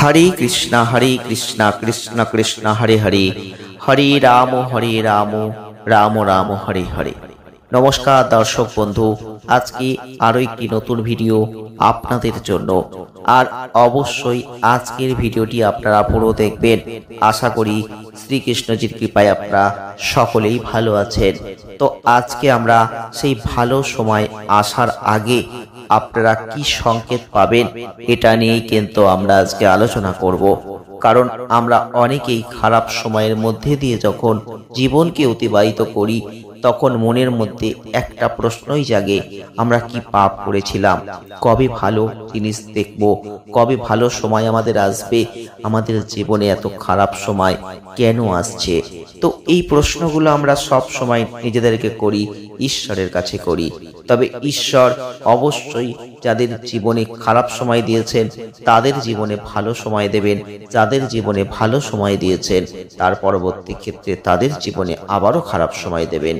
हरे कृष्णा कृष्ण कृष्ण हरे हरे हरे राम राम राम हरे हरे। नमस्कार दर्शक बंधु, आज की आरो एकटी नतून भिडियो आपनादेर जोन्नो। আর অবশ্যই আজকের ভিডিওটি আপনারা পুরো দেখবেন। আশা করি শ্রীকৃষ্ণজির কৃপায় আপনারা সকলেই ভালো আছেন। তো আজকে আমরা সেই ভালো সময় আসার আগে আপনারা কি সংকেত পাবেন এটা নিয়েই কিন্তু আমরা আজকে আলোচনা করব। কারণ আমরা অনেকেই খারাপ সময়ের মধ্যে দিয়ে যখন জীবনকে অতিবাহিত করি তখন মনের মধ্যে একটা প্রশ্নই জাগে, আমরা কি পাপ করেছিলাম, কবে ভালো জিনিস দেখব, কবে ভালো সময় আমাদের আসবে, আমাদের জীবনে এত খারাপ সময় কেন আসছে। তো এই প্রশ্নগুলো আমরা সব সময় নিজেদেরকে করি, ঈশ্বরের কাছে করি। তবে ঈশ্বর অবশ্যই যাদের জীবনে খারাপ সময় দিয়েছেন তাদের জীবনে ভালো সময় দেবেন, যাদের জীবনে ভালো সময় দিয়েছেন তার পরবর্তী ক্ষেত্রে তাদের জীবনে আবারও খারাপ সময় দেবেন।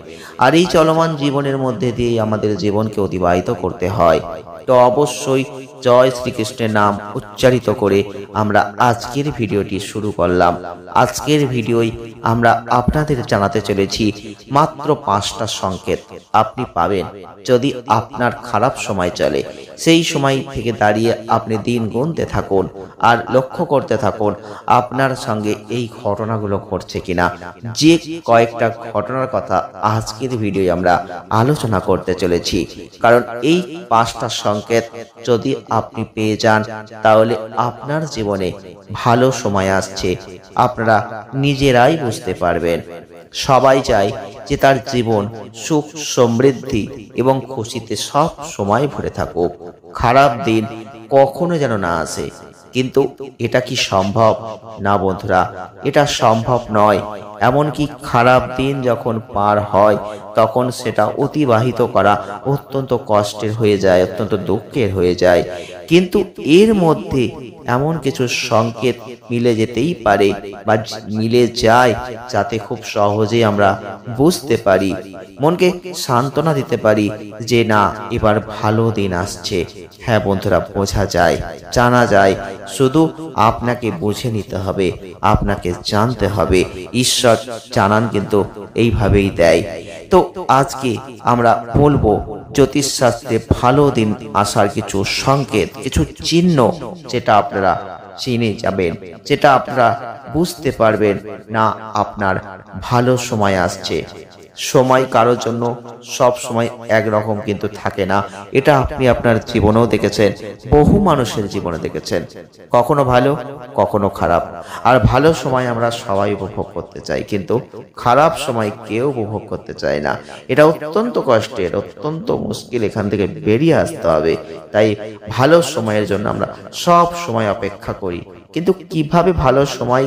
আর এই চলমান জীবনের মধ্যে দিয়ে আমাদের জীবনকে অতিবাহিত করতে হয়। তো অবশ্যই জয় শ্রীকৃষ্ণের নাম উচ্চারিত করে আমরা আজকের ভিডিওটি শুরু করলাম। আজকের ভিডিওয় আমরা আপনাদের জানাতে চলেছি মাত্র 5টা সংকেত আপনি পাবেন যদি আপনার খারাপ সময় চলে। সেই সময় থেকে দাঁড়িয়ে আপনি দিন গুনতে থাকুন আর লক্ষ্য করতে থাকুন আপনার সঙ্গে এই ঘটনাগুলো ঘটছে কিনা। যে কয়েকটা ঘটনার কথা আজকের ভিডিওয় আমরা আলোচনা করতে চলেছি, কারণ এই 5টা সংকেত যদি আপনি পেয়ে যান তাহলে আপনার জীবনে ভালো সময় আসছে, আপনারা নিজেরাই বুঝতে পারবেন। সবাই চায় যে তার জীবন সুখ সমৃদ্ধি এবং খুশিতে সব সময় ভরে থাকুক, খারাপ দিন কখনো যেন না আসে। কিন্তু এটা কি সম্ভব? না বন্ধুরা, এটা সম্ভব নয়। এমনকি খারাপ দিন যখন পার হয় তখন সেটা অতিবাহিত করা অত্যন্ত কষ্টের হয়ে যায়, অত্যন্ত দুঃখের হয়ে যায়। কিন্তু এর মধ্যে এমন কিছু সংকেত মিলে যেতেই পারে বা মিলে যায় যাতে খুব সহজেই আমরা বুঝতে পারি, মনকে সান্ত্বনা দিতে পারি যে না, এবার ভালো দিন আসছে। হ্যাঁ বন্ধুরা, বোঝা যায়, জানা যায়, শুধু আপনাকে বুঝে নিতে হবে, আপনাকে জানতে হবে। ঈশ্বর জানান কিন্তু এইভাবেই দেয়। তো আজকে আমরা বলবো জ্যোতিষশাস্ত্রে ভালো দিন আসার কিছু সংকেত, কিছু চিহ্ন যেটা আপনারা চিনে যাবেন, যেটা আপনারা বুঝতে পারবেন না আপনার ভালো সময় আসছে। সময় কারোর জন্য সব সময় একরকম কিন্তু থাকে না, এটা আপনি আপনার জীবনেও দেখেছেন, বহু মানুষের জীবনে দেখেছেন, কখনো ভালো কখনো খারাপ। আর ভালো সময় আমরা সবাই উপভোগ করতে চাই, কিন্তু খারাপ সময় কেউ উপভোগ করতে চায় না। এটা অত্যন্ত কষ্টের, অত্যন্ত মুশকিল, এখান থেকে বেরিয়ে আসতে হবে। তাই ভালো সময়ের জন্য আমরা সব সময় অপেক্ষা করি, কিন্তু কিভাবে ভালো সময়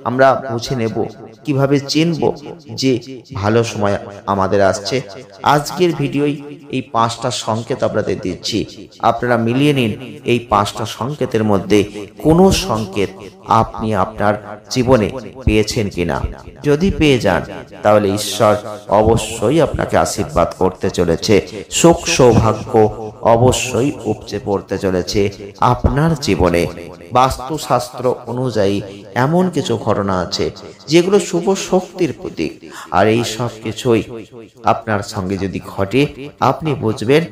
আমরা বুঝে নেব, কিভাবে চিনব যে ভালো সময় আমাদের আসছে? আজকের ভিডিওয় এই 5টা সংকেত আপনাদের দিচ্ছি, আপনারা মিলিয়ে নিন এই 5টা সংকেতের মধ্যে কোনো সংকেত আপনি আপনার জীবনে পেয়েছেন কিনা। যদি পেয়ে যান তাহলে ঈশ্বর অবশ্যই আপনাকে আশীর্বাদ করতে চলেছে, সুখ সৌভাগ্য অবশ্যই উপচে পড়তে চলেছে আপনার জীবনে। বাস্তুশাস্ত্র অনুযায়ী এমন কিছু ঘটনা আছে যেগুলো শুভ শক্তির প্রতীক, আর এই সব কিছুই আপনার সঙ্গে যদি ঘটে আপনি বুঝবেন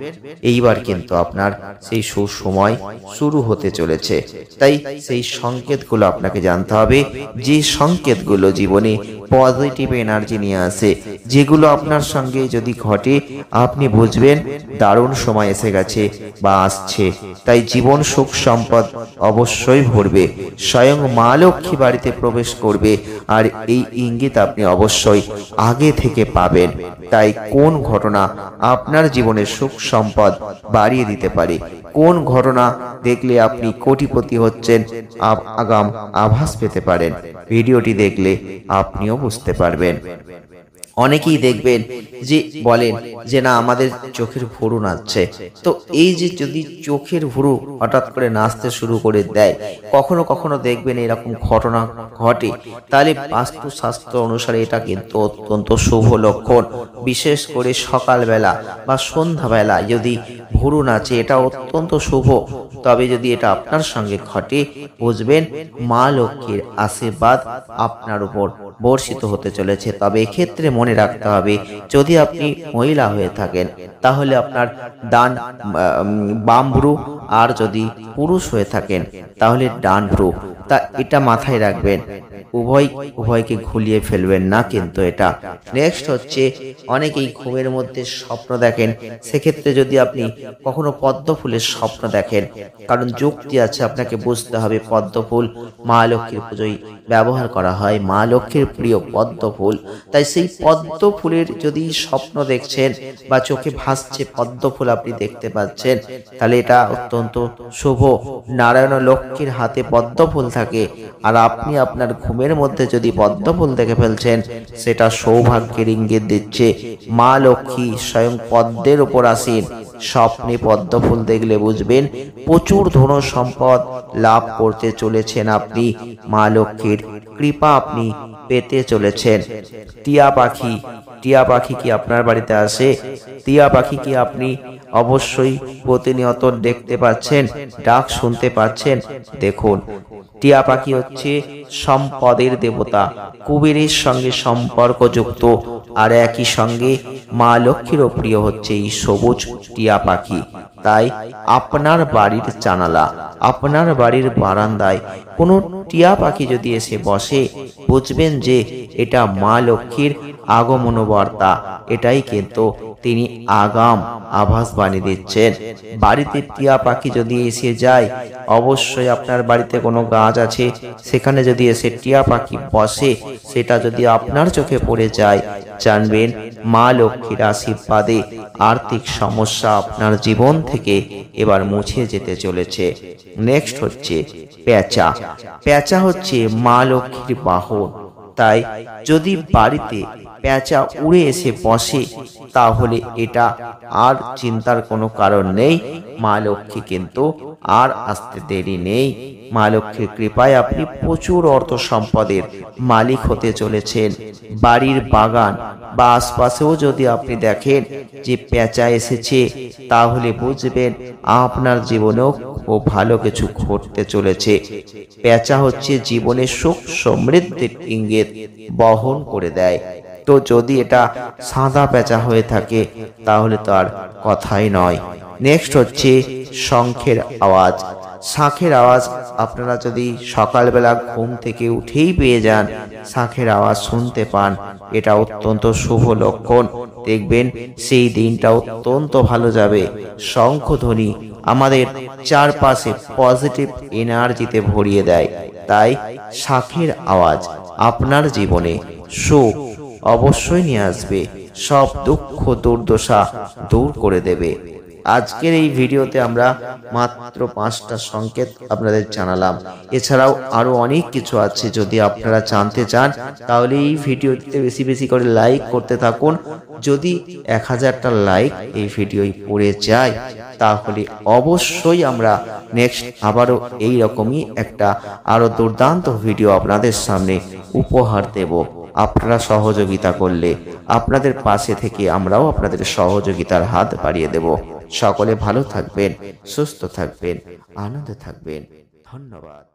এইবার কিন্তু আপনার সেই সুসময় শুরু হতে চলেছে। তাই সেই সংকেতগুলো আপনাকে জানতে হবে, যে সংকেতগুলো জীবনে পজিটিভ এনার্জি নিয়ে আসে, যেগুলো আপনার সঙ্গে যদি ঘটে আপনি বুঝবেন দারুণ সময় এসে গেছে বা আসছে। তাই জীবন সুখ সম্পদ অবশ্যই ভরবে, স্বয়ং মা লক্ষ্মী বাড়িতে প্রবেশ করবে, আর এই ইঙ্গিত আপনি অবশ্যই আগে থেকে পাবেন। তাই কোন ঘটনা আপনার জীবনে সুখ সম্পদ বাড়িয়ে দিতে পারে, কোন ঘটনা দেখলে আপনি কোটিপতি হচ্ছেন আগাম আভাস পেতে পারেন, ভিডিওটি দেখলে আপনিও বুঝতে পারবেন। অনেকেই দেখবেন যে বলেন যে না আমাদের চোখের ভুরু নাচছে। তো এই যে যদি চোখের ভুরু হঠাৎ করে নাচতে শুরু করে দেয়, কখনো কখনো দেখবেন এরকম ঘটনা ঘটে, তাহলে বাস্তুশাস্ত্র অনুসারে এটা কিন্তু অত্যন্ত শুভ লক্ষণ। বিশেষ করে সকালবেলা বা সন্ধ্যাবেলা যদি ভুরু নাচে এটা অত্যন্ত শুভ। তবে যদি এটা আপনার সঙ্গে ঘটে, বুঝবেন মা লক্ষ্মীর আশীর্বাদ আপনার উপর বর্ষিত হতে চলেছে। তবে এক্ষেত্রে মনে রাখতে হবে, যদি আপনি মহিলা হয়ে থাকেন তাহলে আপনার বাম ভ্রু, আর যদি পুরুষ হয়ে থাকেন তাহলে ডান ভ্রু। তা এটা মাথায় রাখবেন, উভয়কে ঘুলিয়ে ফেলবেন না কিন্তু এটা। নেক্সট হচ্ছে, অনেকেই ঘুমের মধ্যে স্বপ্ন দেখেন। সেক্ষেত্রে যদি আপনি কখনো পদ্ম ফুলের স্বপ্ন দেখেন, কারণ যুক্তি আছে, আপনাকে বুঝতে হবে পদ্ম ফুল মা লক্ষ্মীর পুজোয় ব্যবহার করা হয়, মা লক্ষ্মীর প্রিয় পদ্ম ফুল। তাই সেই পদ্ম ফুলের যদি স্বপ্ন দেখছেন বা চোখে ভাসছে পদ্ম ফুল আপনি দেখতে পাচ্ছেন, তাহলে এটা অত্যন্ত শুভ। নারায়ণ লক্ষ্মীর হাতে পদ্ম ফুল থাকে, আর আপনি আপনার ঘুমের মধ্যে যদি পদ্ম ফুল দেখে ফেলছেন, সেটা সৌভাগ্যের ইঙ্গিত দিচ্ছে। মা লক্ষ্মী স্বয়ং পদ্মের উপর আসীন। স্বপ্নে পদ্ম ফুল দেখলে বুঝবেন প্রচুর ধন সম্পদ লাভ করতে চলেছেন আপনি। মা লক্ষ্মীর কৃপা আপনি পেতে চলেছেন। টিয়া পাখি কি আপনার বাড়িতে আসে? টিয়া পাখি কি আপনি অবশ্যই প্রতিনিয়ত দেখতে পাচ্ছেন, ডাক শুনতে পাচ্ছেন? দেখুন, টিয়া পাখি হচ্ছে সম্পদের দেবতা, কুবেরের সঙ্গে সম্পর্কযুক্ত, আর একই সঙ্গে মা লক্ষ্মীরও প্রিয় হচ্ছে এই সবুজ টিয়া পাখি। তাই আপনার বাড়ির জানালা, আপনার বাড়ির বারান্দায় কোনো টিয়া পাখি যদি এসে বসে, বুঝবেন যে এটা মা লক্ষ্মীর আগমন বার্তা। এটাই কিন্তু তিনি আগাম আভাস বানিয়ে দিচ্ছেন। বাড়িতে টিয়া পাখি যদি এসে যায়, অবশ্যই আপনার বাড়িতে কোনো গাছ আছে, সেখানে যদি এসে টিয়া পাখি বসে, সেটা যদি আপনার চোখে পড়ে যায়, জানবেন মা লক্ষ্মীর আশীর্বাদে আর্থিক সমস্যা আপনার জীবন থেকে এবার মুছে যেতে চলেছে। নেক্সট হচ্ছে পেঁচা হচ্ছে মা লক্ষ্মীর বাহন। তাই যদি বাড়িতে পেঁচা উড়ে এসে বসে, তাহলে এটা আর চিন্তার কোনো কারণ নেই, মা লক্ষ্মী কিন্তু আর আসতে দেরি নেই। মা লক্ষ্মীর কৃপায় আপনি প্রচুর অর্থ সম্পদের মালিক হতে চলেছেন। বাড়ির বাগান বা আশপাশেও যদি আপনি দেখেন যে পেঁচা এসেছে, তাহলে বুঝবেন আপনার জীবনেও ও ভালো কিছু ঘটতে চলেছে। পেঁচা হচ্ছে জীবনে সুখ সমৃদ্ধির ইঙ্গিত বহন করে দেয়। তো যদি এটা সাদা পেঁচা হয়ে থাকে, তাহলে তো আর কথাই নয়। নেক্সট হচ্ছে শঙ্খের আওয়াজ। শাঁখের আওয়াজ আপনারা যদি সকালবেলা ঘুম থেকে উঠেই পেয়ে যান, শাঁখের আওয়াজ শুনতে পান, এটা অত্যন্ত শুভ লক্ষণ। দেখবেন সেই দিনটা অত্যন্ত ভালো যাবে। শঙ্খধ্বনি আমাদের চারপাশে পজিটিভ এনার্জিতে ভরিয়ে দেয়। তাই শাঁখের আওয়াজ আপনার জীবনে সুখ অবশ্যই নিয়ে আসবে, সব দুঃখ দুর্দশা দূর করে দেবে। আজকের এই ভিডিওতে আমরা মাত্র 5টা সংকেত আপনাদের জানালাম। এছাড়াও আরো অনেক কিছু আছে। যদি আপনারা জানতে চান, তাহলে এই ভিডিওতে বেশি বেশি করে লাইক করতে থাকুন। যদি 1000টা লাইক এই ভিডিওয় পড়ে যায়, তাহলে অবশ্যই আমরা নেক্সট আবারও এই রকমই একটা আরো দুর্দান্ত ভিডিও আপনাদের সামনে উপহার দেব। আপনারা সহযোগিতা করলে, আপনাদের পাশে থেকে আমরাও আপনাদের সহযোগিতার হাত বাড়িয়ে দেব। সকলে ভালো থাকবেন, সুস্থ থাকবেন, আনন্দে থাকবেন। ধন্যবাদ।